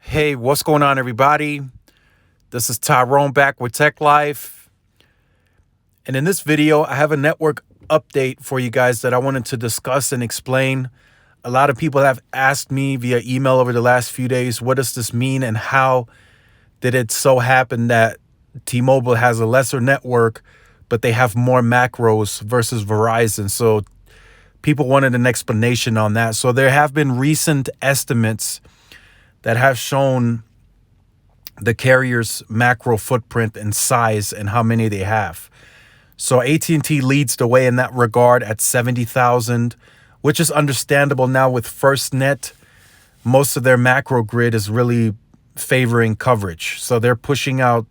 Hey, what's going on, everybody? This is Tyrone back with Tech Life. And in this video, I have a network update for you guys that I wanted to discuss and explain. A lot of people have asked me via email over the last few days, what does this mean and how did it so happen that T-Mobile has a lesser network, but they have more macros versus Verizon? So people wanted an explanation on that. So there have been recent estimates that have shown the carrier's macro footprint and size and how many they have. So AT&T leads the way in that regard at 70,000, which is understandable now with FirstNet. Most of their macro grid is really favoring coverage. So they're pushing out,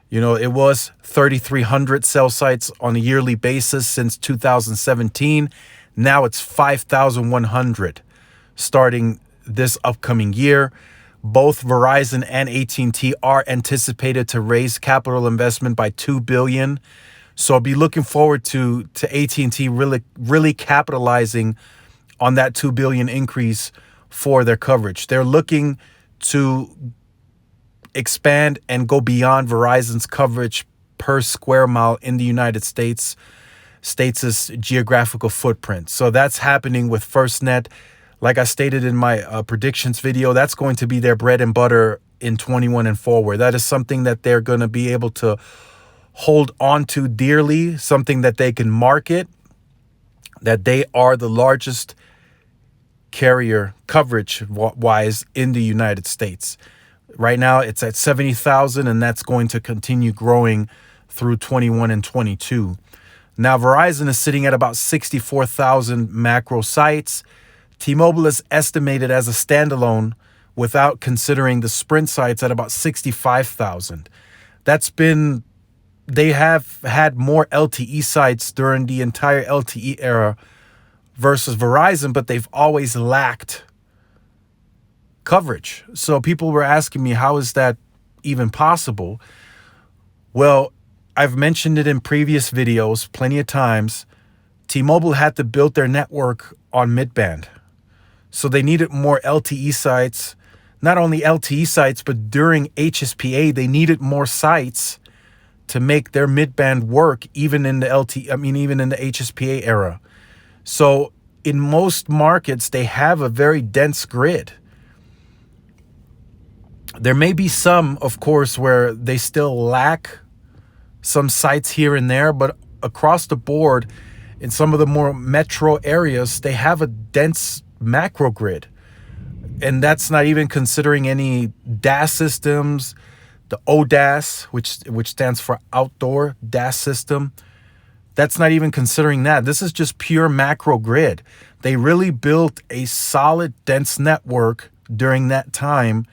it was 3,300 cell sites on a yearly basis since 2017. Now it's 5,100 starting this upcoming year. Both Verizon and AT&T are anticipated to raise capital investment by $2 billion. So I'll be looking forward to AT&T really capitalizing on that $2 billion increase for their coverage. They're looking to expand and go beyond Verizon's coverage per square mile in the United States' geographical footprint. So that's happening with FirstNet. Like I stated in my predictions video, that's going to be their bread and butter in 21 and forward. That is something that they're going to be able to hold on to dearly, something that they can market, that they are the largest carrier coverage-wise in the United States. Right now, it's at 70,000, and that's going to continue growing through 21 and 22. Now, Verizon is sitting at about 64,000 macro sites. T-Mobile is estimated as a standalone without considering the Sprint sites at about 65,000. They have had more LTE sites during the entire LTE era versus Verizon, but they've always lacked coverage. So people were asking me, how is that even possible? Well, I've mentioned it in previous videos plenty of times. T-Mobile had to build their network on mid-band. So they needed more LTE sites, not only LTE sites, but during HSPA, they needed more sites to make their mid-band work, even in the HSPA era. So in most markets, they have a very dense grid. There may be some, of course, where they still lack some sites here and there, but across the board, in some of the more metro areas, they have a dense macro grid. And that's not even considering any DAS systems, the ODAS, which stands for Outdoor DAS System. That's not even considering that. This is just pure macro grid. They really built a solid, dense network during that time,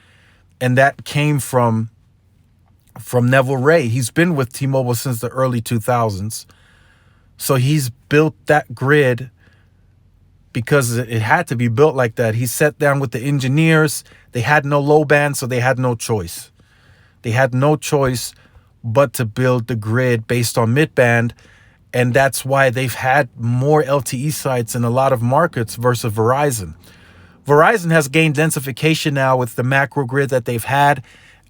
and that came from Neville Ray. He's been with T-Mobile since the early 2000s. So he's built that grid because it had to be built like that. He sat down with the engineers. They had no low band, so they had no choice. They had no choice but to build the grid based on mid-band, and that's why they've had more LTE sites in a lot of markets versus Verizon. Verizon has gained densification now with the macro grid that they've had,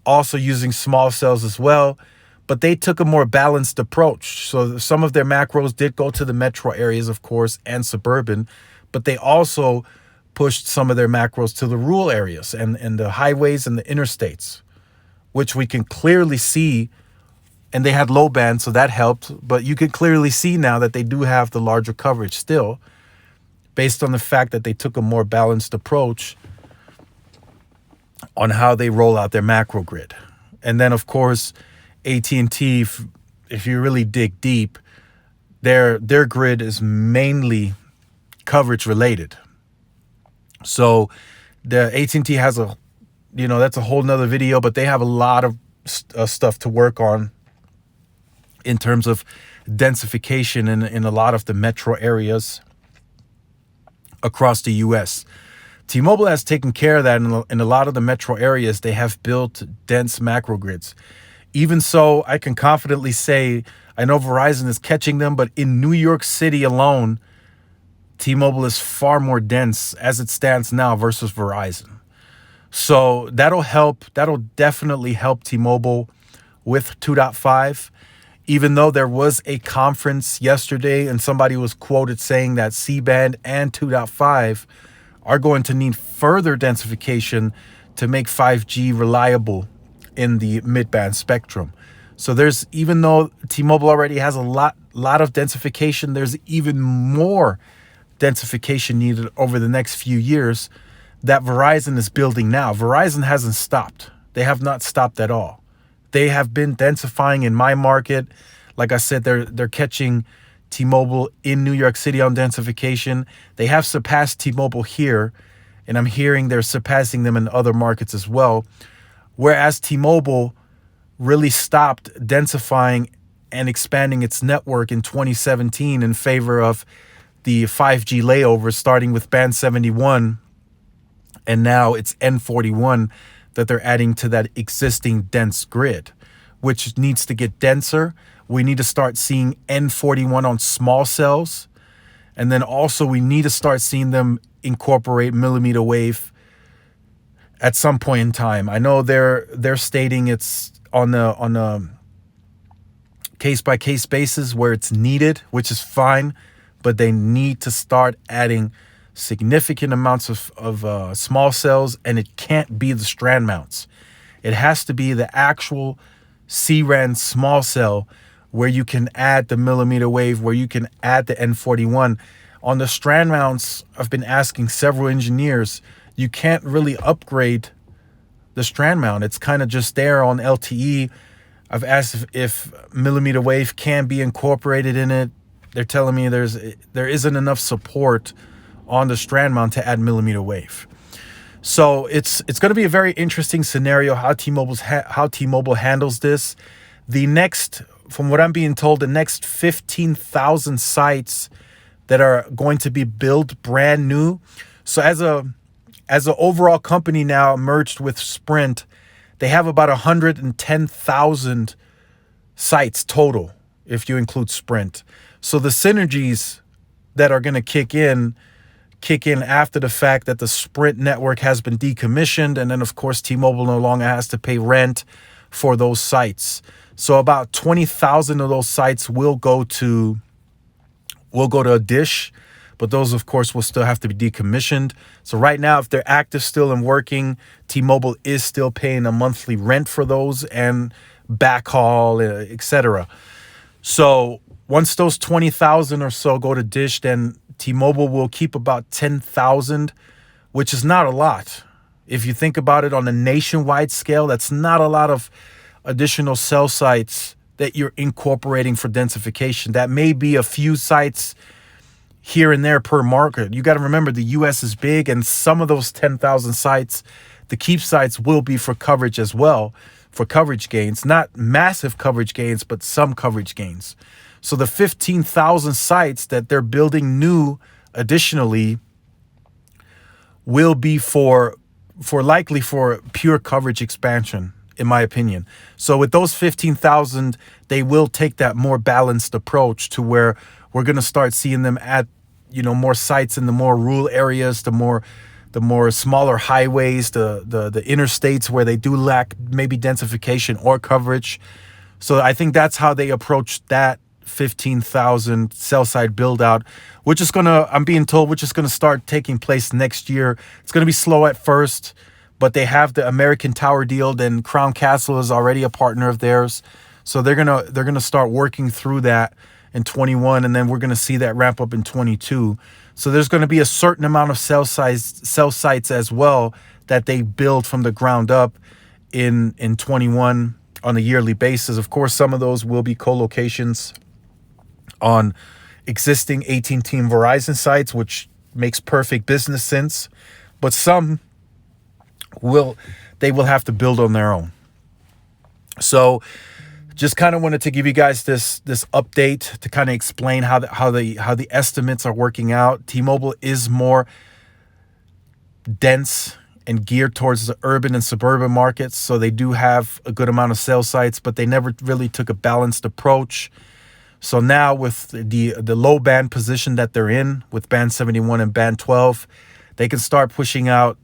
also using small cells as well, but they took a more balanced approach. So some of their macros did go to the metro areas, of course, and suburban, but they also pushed some of their macros to the rural areas and the highways and the interstates, which we can clearly see. And they had low band, so that helped. But you can clearly see now that they do have the larger coverage still, based on the fact that they took a more balanced approach on how they roll out their macro grid. And then, of course, AT&T, if you really dig deep, their grid is mainly coverage related. So the AT&T has that's a whole nother video, but they have a lot of stuff to work on in terms of densification in a lot of the metro areas across the U.S. T-Mobile has taken care of that in a lot of the metro areas. They have built dense macro grids. Even so, I can confidently say, I know Verizon is catching them, but in New York City alone, T-Mobile is far more dense as it stands now versus Verizon. So that'll definitely help T-Mobile with 2.5. Even though there was a conference yesterday and somebody was quoted saying that C-band and 2.5 are going to need further densification to make 5G reliable in the mid-band spectrum. So there's, even though T-Mobile already has a lot of densification, there's even more densification needed over the next few years that Verizon is building now. Verizon hasn't stopped. They have not stopped at all. They have been densifying in my market. Like I said, they're catching T-Mobile in New York City on densification. They have surpassed T-Mobile here, and I'm hearing they're surpassing them in other markets as well. Whereas T-Mobile really stopped densifying and expanding its network in 2017 in favor of the 5G layovers, starting with band 71, and now it's N41 that they're adding to that existing dense grid, which needs to get denser. We need to start seeing N41 on small cells. And then also we need to start seeing them incorporate millimeter wave at some point in time. I know they're stating it's on a case-by-case basis where it's needed, which is fine, but they need to start adding significant amounts of small cells, and it can't be the strand mounts. It has to be the actual C-RAN small cell where you can add the millimeter wave, where you can add the N41. On the strand mounts, I've been asking several engineers, you can't really upgrade the strand mount. It's kind of just there on LTE. I've asked if millimeter wave can be incorporated in it. They're telling me there isn't enough support on the strand mount to add millimeter wave. So it's going to be a very interesting scenario how T-Mobile handles this. The next, from what I'm being told, the next 15,000 sites that are going to be built brand new. So as an overall company now merged with Sprint, they have about 110,000 sites total if you include Sprint. So the synergies that are going to kick in after the fact that the Sprint network has been decommissioned, and then of course T-Mobile no longer has to pay rent for those sites. So about 20,000 of those sites will go to a dish, but those of course will still have to be decommissioned. So right now, if they're active still and working, T-Mobile is still paying a monthly rent for those and backhaul, etc. So once those 20,000 or so go to dish, then T-Mobile will keep about 10,000, which is not a lot. If you think about it on a nationwide scale, that's not a lot of additional cell sites that you're incorporating for densification. That may be a few sites here and there per market. You got to remember the US is big, and some of those 10,000 sites, the keep sites, will be for coverage as well, for coverage gains. Not massive coverage gains, but some coverage gains. So the 15,000 sites that they're building new additionally will be for likely for pure coverage expansion, in my opinion. So with those 15,000, they will take that more balanced approach to where we're going to start seeing them at, more sites in the more rural areas, the more smaller highways, the interstates where they do lack maybe densification or coverage. So I think that's how they approach that 15,000 cell site build out, I'm being told, which is going to start taking place next year. It's going to be slow at first, but they have the American Tower deal. Then Crown Castle is already a partner of theirs. So they're going to start working through that in 21, and then we're going to see that ramp up in 22. So there's going to be a certain amount of cell sites as well that they build from the ground up in 21 on a yearly basis. Of course, some of those will be co-locations on existing AT&T and Verizon sites, which makes perfect business sense. But some will have to build on their own. So just kind of wanted to give you guys this update to kind of explain how the estimates are working out. T-Mobile is more dense and geared towards the urban and suburban markets, so they do have a good amount of cell sites, but they never really took a balanced approach. So now with the low band position that they're in with band 71 and band 12, they can start pushing out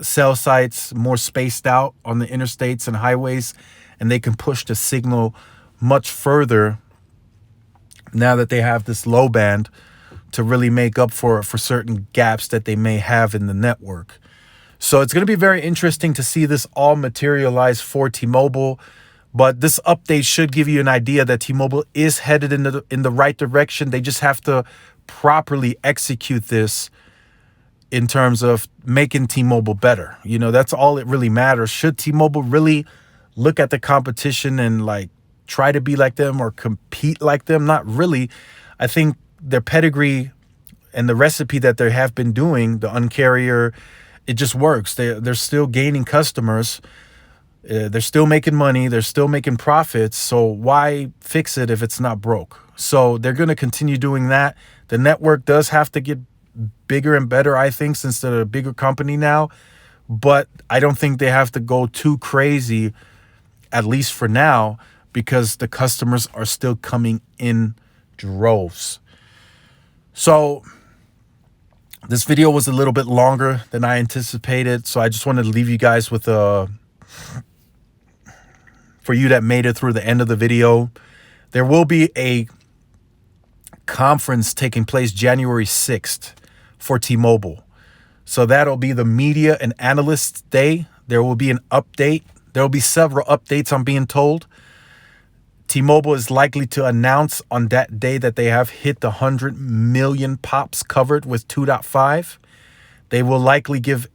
cell sites more spaced out on the interstates and highways, and they can push the signal much further now that they have this low band to really make up for certain gaps that they may have in the network. So it's going to be very interesting to see this all materialize for T-Mobile. But this update should give you an idea that T-Mobile is headed in the right direction. They just have to properly execute this in terms of making T-Mobile better. You know, that's all it really matters. Should T-Mobile really look at the competition and like try to be like them or compete like them? Not really. I think their pedigree and the recipe that they have been doing, the Un-carrier, it just works. They're still gaining customers. They're still making money. They're still making profits. So why fix it if it's not broke? So they're going to continue doing that. The network does have to get bigger and better, I think, since they're a bigger company now. But I don't think they have to go too crazy, at least for now, because the customers are still coming in droves. So this video was a little bit longer than I anticipated. So I just wanted to leave you guys with for you that made it through the end of the video, there will be a conference taking place January 6th for T-Mobile. So that'll be the Media and Analysts Day. There will be an update. There will be several updates, I'm being told. T-Mobile is likely to announce on that day that they have hit the 100 million pops covered with 2.5. They will likely give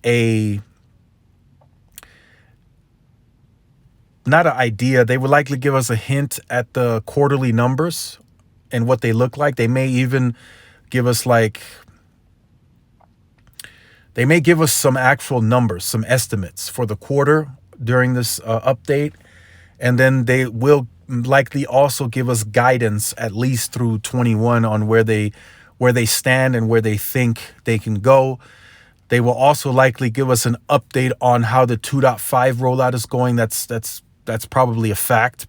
not an idea. They would likely give us a hint at the quarterly numbers and what they look like. They may even give us some actual numbers, some estimates for the quarter during this update. And then they will likely also give us guidance at least through 21 on where they stand and where they think they can go. They will also likely give us an update on how the 2.5 rollout is going. That's probably a fact,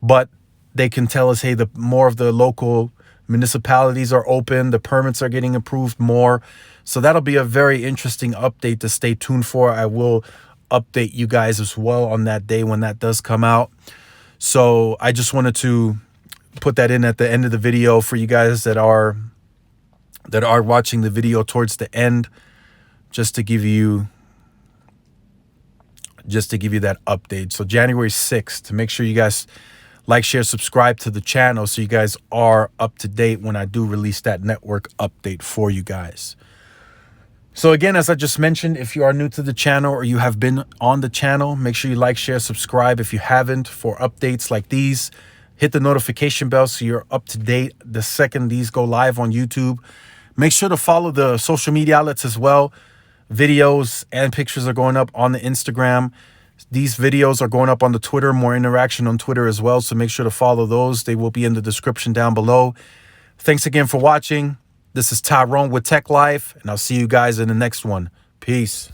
but they can tell us, hey, the more of the local municipalities are open, the permits are getting approved more. So that'll be a very interesting update to stay tuned for. I will update you guys as well on that day when that does come out. So I just wanted to put that in at the end of the video for you guys that are watching the video towards the end, just to give you that update. So January 6th, to make sure you guys like, share, subscribe to the channel so you guys are up to date when I do release that network update for you guys. So again, as I just mentioned, if you are new to the channel or you have been on the channel, make sure you like, share, subscribe if you haven't, for updates like these. Hit the notification bell so you're up to date the second these go live on YouTube. Make sure to follow the social media outlets as well. Videos and pictures are going up on the Instagram. These videos are going up on the Twitter, more interaction on Twitter as well. So make sure to follow those. They will be in the description down below. Thanks again for watching. This is Tyrone with Tech Life, and I'll see you guys in the next one. Peace.